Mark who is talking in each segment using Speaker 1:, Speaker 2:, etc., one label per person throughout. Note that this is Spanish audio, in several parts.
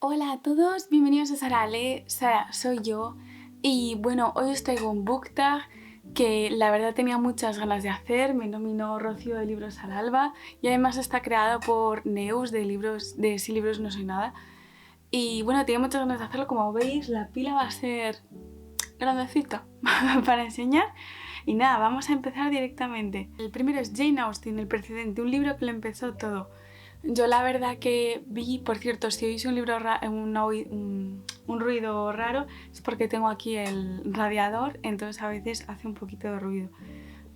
Speaker 1: Hola a todos, bienvenidos a Sara Lee. Sara soy yo y bueno, hoy os traigo un book tag que la verdad tenía muchas ganas de hacer. Me nominó Rocío de Libros al Alba y además está creado por Neus de Sin Libros No Soy Nada. Y bueno, tenía muchas ganas de hacerlo. Como veis, la pila va a ser grandecita para enseñar. Y nada, vamos a empezar directamente. El primero es Jane Austen, El precedente, un libro que lo empezó todo. Yo la verdad que vi, por cierto, si oís un ruido raro es porque tengo aquí el radiador, entonces a veces hace un poquito de ruido,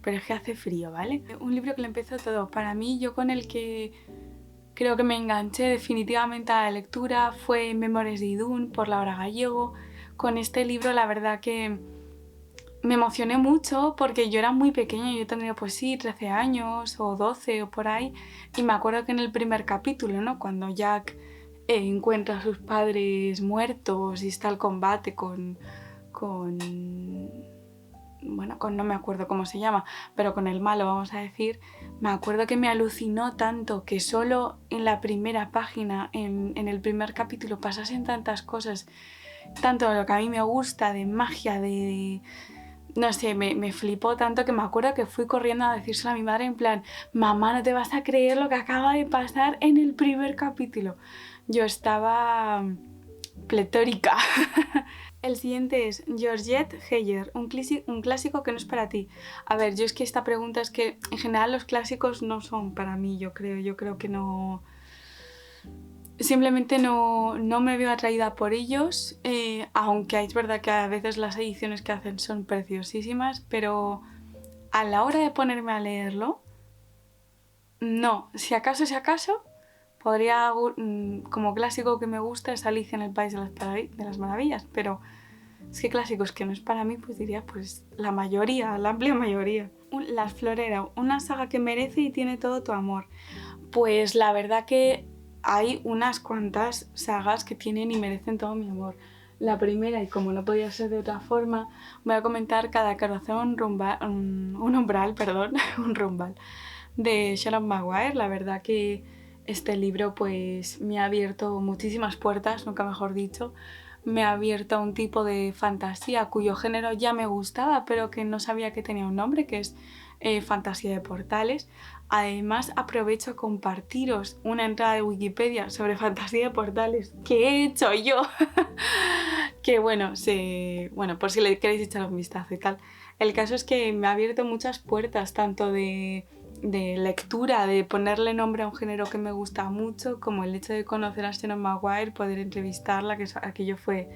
Speaker 1: pero es que hace frío, ¿vale? Un libro que lo empezó todo. Para mí, yo con el que creo que me enganché definitivamente a la lectura fue Memorias de Idún por Laura Gallego. Con este libro la verdad que me emocioné mucho porque yo era muy pequeña, yo tendría pues sí 13 años o 12 o por ahí, y me acuerdo que en el primer capítulo, ¿no? Cuando Jack encuentra a sus padres muertos y está el combate no me acuerdo cómo se llama, pero con el malo, vamos a decir, me acuerdo que me alucinó tanto que solo en la primera página, en el primer capítulo, pasasen tantas cosas, tanto de lo que a mí me gusta, de magia, no sé, me flipó tanto que me acuerdo que fui corriendo a decírselo a mi madre en plan: mamá, no te vas a creer lo que acaba de pasar en el primer capítulo. Yo estaba pletórica. El siguiente es Georgette Heyer, un clásico que no es para ti. A ver, yo es que esta pregunta es que en general los clásicos no son para mí, yo creo que no... Simplemente no me veo atraída por ellos, aunque es verdad que a veces las ediciones que hacen son preciosísimas, pero a la hora de ponerme a leerlo, no. Si acaso, podría, como clásico que me gusta es Alicia en el País de las Maravillas, pero es que clásicos que no es para mí, pues diría pues la mayoría, la amplia mayoría. Las Florera, una saga que merece y tiene todo tu amor. Pues la verdad que hay unas cuantas sagas que tienen y merecen todo mi amor. La primera, y como no podía ser de otra forma, voy a comentar Cada corazón un umbral, perdón, un rumbal, de Sharon Maguire. La verdad que este libro pues me ha abierto muchísimas puertas, nunca mejor dicho. Me ha abierto a un tipo de fantasía cuyo género ya me gustaba, pero que no sabía que tenía un nombre, que es fantasía de portales. Además, aprovecho a compartiros una entrada de Wikipedia sobre fantasía de portales que he hecho yo. Que bueno, por si le queréis echar un vistazo y tal. El caso es que me ha abierto muchas puertas, tanto de lectura, de ponerle nombre a un género que me gusta mucho, como el hecho de conocer a Sharon Maguire, poder entrevistarla, que aquello fue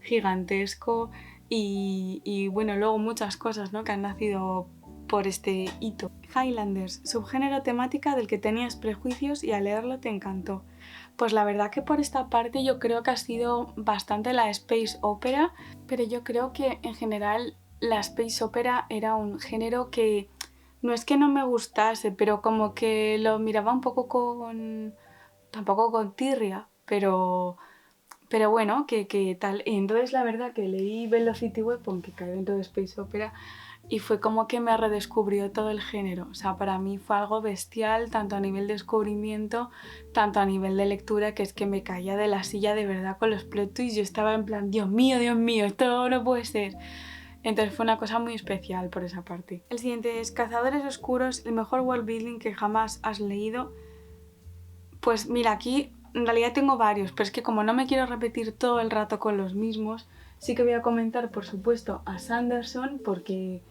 Speaker 1: gigantesco, y bueno, luego muchas cosas, ¿no?, que han nacido por este hito. Highlanders, subgénero temática del que tenías prejuicios y al leerlo te encantó. Pues la verdad que por esta parte yo creo que ha sido bastante la space opera, pero yo creo que en general la space opera era un género que no es que no me gustase, pero como que lo miraba un poco tampoco con tirria, pero bueno, que tal. Entonces la verdad que leí Velocity Weapon, que cae dentro de Space Opera, y fue como que me redescubrió todo el género. O sea, para mí fue algo bestial, tanto a nivel de descubrimiento, tanto a nivel de lectura, que es que me caía de la silla de verdad con los plot twists. Yo estaba en plan, Dios mío, esto no puede ser. Entonces fue una cosa muy especial por esa parte. El siguiente es Cazadores Oscuros, el mejor world building que jamás has leído. Pues mira, aquí en realidad tengo varios, pero es que como no me quiero repetir todo el rato con los mismos, sí que voy a comentar, por supuesto, a Sanderson, porque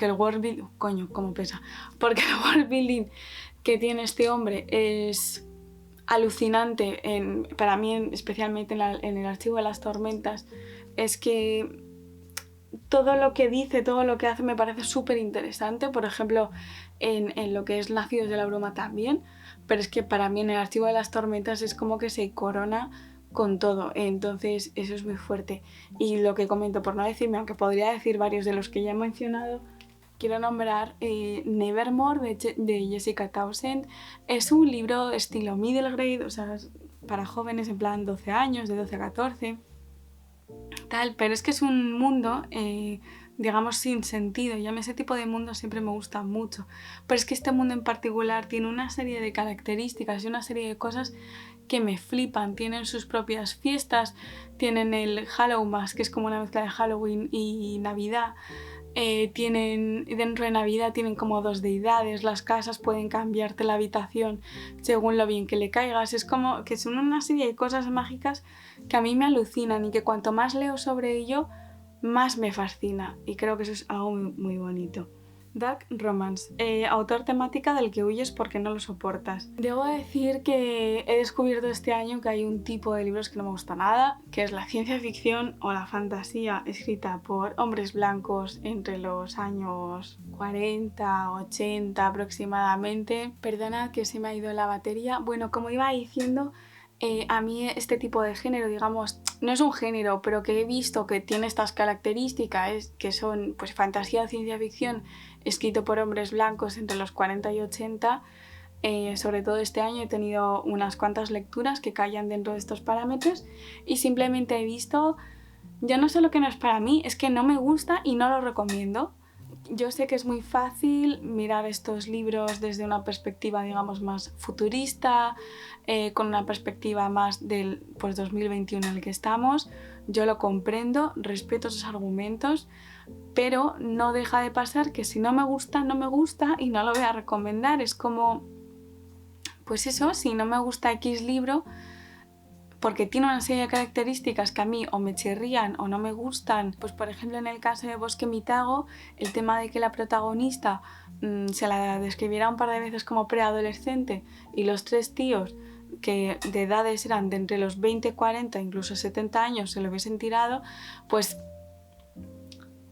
Speaker 1: el world building... Coño, cómo pesa. Porque el world building que tiene este hombre es alucinante, para mí especialmente en el Archivo de las Tormentas. Es que todo lo que dice, todo lo que hace me parece súper interesante. Por ejemplo, en lo que es Nacidos de la Bruma también, pero es que para mí en el Archivo de las Tormentas es como que se corona con todo, entonces eso es muy fuerte. Y lo que comento, por no decirme, aunque podría decir varios de los que ya he mencionado, quiero nombrar Nevermore de Jessica Townsend. Es un libro estilo middle grade, o sea, para jóvenes en plan 12 años, de 12 a 14 tal, pero es que es un mundo, digamos, sin sentido, y a mí ese tipo de mundo siempre me gusta mucho, pero es que este mundo en particular tiene una serie de características y una serie de cosas que me flipan. Tienen sus propias fiestas, tienen el Hallowmas, que es como una mezcla de Halloween y Navidad. Tienen, dentro de Navidad tienen como 2 deidades, las casas pueden cambiarte la habitación según lo bien que le caigas. Es como que son una serie de cosas mágicas que a mí me alucinan y que cuanto más leo sobre ello, más me fascina, y creo que eso es algo muy, muy bonito. Dark Romance, autor temática del que huyes porque no lo soportas. Debo decir que he descubierto este año que hay un tipo de libros que no me gusta nada, que es la ciencia ficción o la fantasía escrita por hombres blancos entre los años 40, 80 aproximadamente. Perdona que se me ha ido la batería. Bueno, como iba diciendo, a mí este tipo de género, digamos, no es un género, pero que he visto que tiene estas características, que son pues fantasía o ciencia ficción, escrito por hombres blancos entre los 40 y 80, sobre todo este año he tenido unas cuantas lecturas que caían dentro de estos parámetros y simplemente he visto, yo no sé lo que no es para mí, es que no me gusta y no lo recomiendo. Yo sé que es muy fácil mirar estos libros desde una perspectiva, digamos, más futurista, con una perspectiva más del 2021 en el que estamos. Yo lo comprendo, respeto esos argumentos, pero no deja de pasar que si no me gusta, no me gusta y no lo voy a recomendar. Es como, pues eso, si no me gusta X libro, porque tiene una serie de características que a mí o me chirrían o no me gustan. Pues por ejemplo en el caso de Bosque Mitago, el tema de que la protagonista se la describiera un par de veces como preadolescente y los 3 tíos que de edades eran de entre los 20, 40, incluso 70 años se lo hubiesen tirado, pues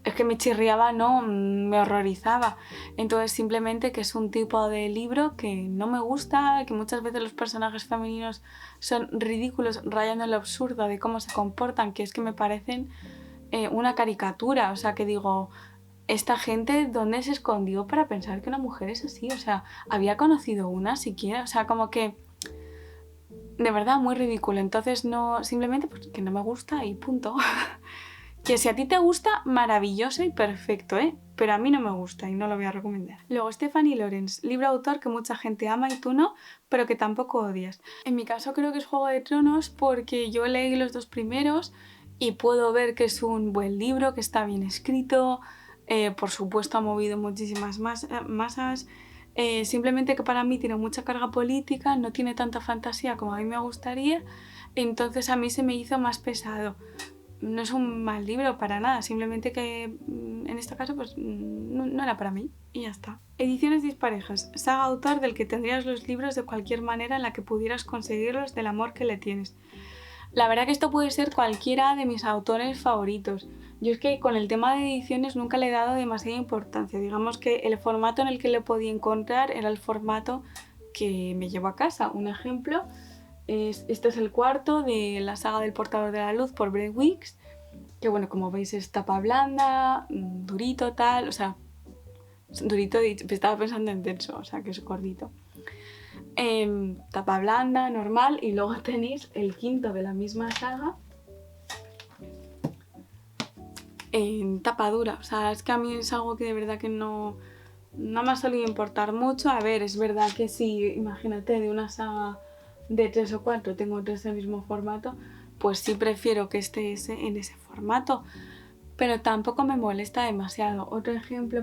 Speaker 1: es que me chirriaba, no, me horrorizaba. Entonces simplemente que es un tipo de libro que no me gusta, que muchas veces los personajes femeninos son ridículos, rayando en lo absurdo de cómo se comportan, que es que me parecen una caricatura. O sea, que digo, esta gente, ¿dónde se escondió para pensar que una mujer es así? O sea, ¿había conocido una siquiera? O sea, como que de verdad muy ridículo. Entonces no, simplemente pues, que no me gusta y punto. Que si a ti te gusta, maravilloso y perfecto, pero a mí no me gusta y no lo voy a recomendar. Luego, Stephanie Lawrence, libro autor que mucha gente ama y tú no, pero que tampoco odias. En mi caso creo que es Juego de Tronos porque yo leí los 2 primeros y puedo ver que es un buen libro, que está bien escrito, por supuesto ha movido muchísimas masas, simplemente que para mí tiene mucha carga política, no tiene tanta fantasía como a mí me gustaría, entonces a mí se me hizo más pesado. No es un mal libro para nada, simplemente que en este caso pues no era para mí y ya está. Ediciones Disparejas, saga autor del que tendrías los libros de cualquier manera en la que pudieras conseguirlos del amor que le tienes. La verdad que esto puede ser cualquiera de mis autores favoritos. Yo es que con el tema de ediciones nunca le he dado demasiada importancia. Digamos que el formato en el que lo podía encontrar era el formato que me llevo a casa. Un ejemplo, este es el 4 de la saga del Portador de la Luz por Brent Weeks, que bueno, como veis es tapa blanda, durito tal, o sea, durito, estaba pensando en denso, o sea que es gordito. Tapa blanda, normal, y luego tenéis el 5 de la misma saga en tapa dura. O sea, es que a mí es algo que de verdad que no me ha solido importar mucho. A ver, es verdad que si, imagínate, de una saga de 3 o 4 tengo 3 del mismo formato, pues sí prefiero que esté en ese formato, pero tampoco me molesta demasiado. Otro ejemplo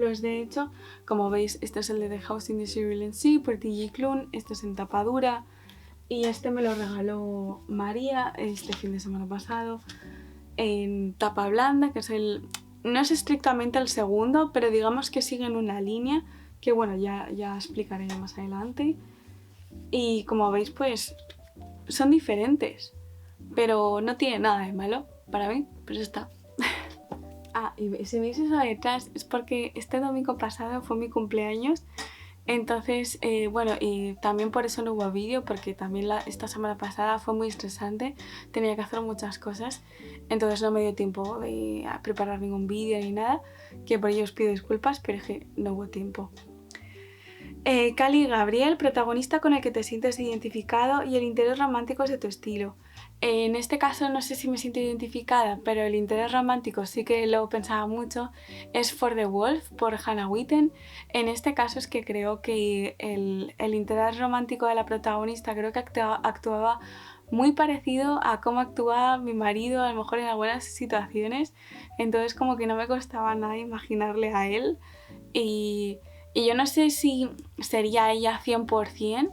Speaker 1: es, de hecho, como veis, este es el de The House in the Cerulean Sea por T.J. Klune, este es en tapa dura y este me lo regaló María este fin de semana pasado en tapa blanda, que es no es estrictamente el segundo, pero digamos que siguen una línea que bueno, ya explicaré más adelante. Y como veis, pues son diferentes, pero no tiene nada de malo para mí, pues está. Y si veis eso detrás es porque este domingo pasado fue mi cumpleaños, entonces bueno, y también por eso no hubo vídeo, porque también esta semana pasada fue muy estresante, tenía que hacer muchas cosas, entonces no me dio tiempo de preparar ningún vídeo ni nada, que por ello os pido disculpas, pero es que no hubo tiempo. Cali y Gabriel, protagonista con el que te sientes identificado y el interés romántico es de tu estilo. En este caso no sé si me siento identificada, pero el interés romántico sí que lo pensaba mucho, es For the Wolf por Hannah Witten. En este caso es que creo que el interés romántico de la protagonista creo que actuaba muy parecido a cómo actúa mi marido a lo mejor en algunas situaciones, entonces como que no me costaba nada imaginarle a él y yo no sé si sería ella 100%,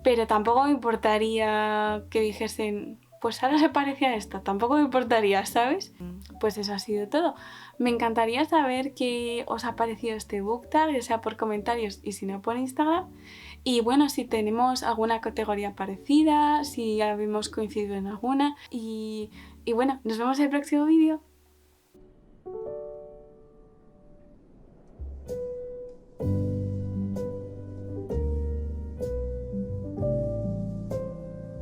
Speaker 1: pero tampoco me importaría que dijesen, pues ahora se parece a esta, tampoco me importaría, ¿sabes? Pues eso ha sido todo. Me encantaría saber qué os ha parecido este book tag, ya sea por comentarios y si no por Instagram. Y bueno, si tenemos alguna categoría parecida, si habíamos coincidido en alguna. Y bueno, nos vemos en el próximo vídeo.